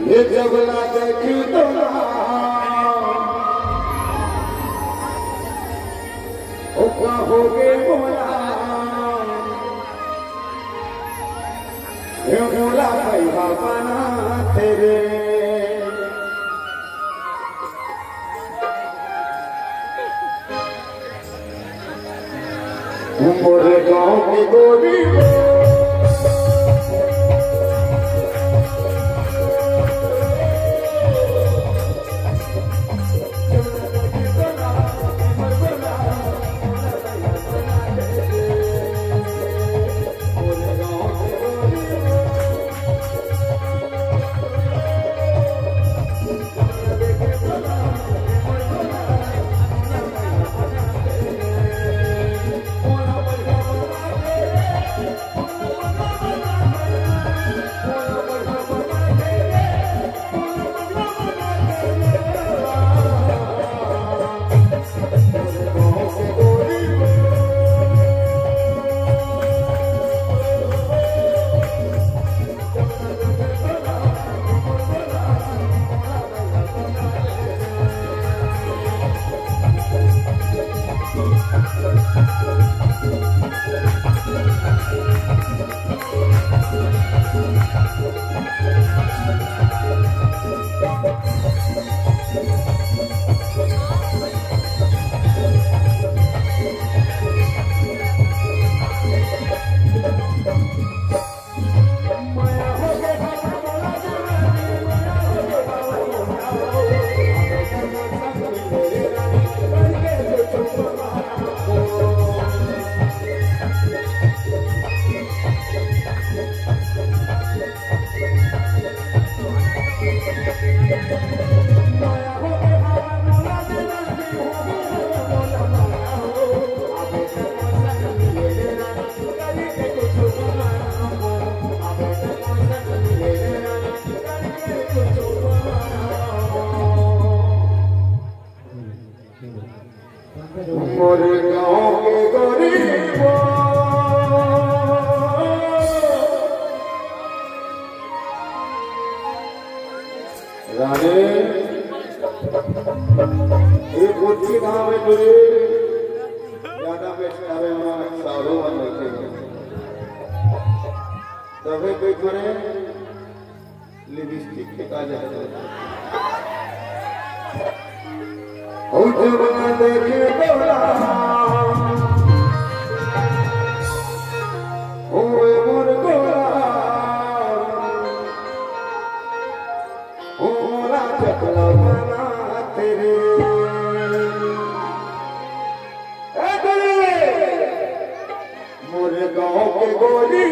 ये जबला देखी तो हो गए बोला ये बोला भाई बाबा ना तेरे मोरे गाँव की गोरी मोरे गाँव के गरीबों रानी ये कुछ गाँव में तुझे ज्यादा बेचते हमें हमारा सालों में लेते तभी कोई करे लिपस्टिक के काज देखे बोला मोर गोला चकला बना तेरे मोरे गाँव के गोरी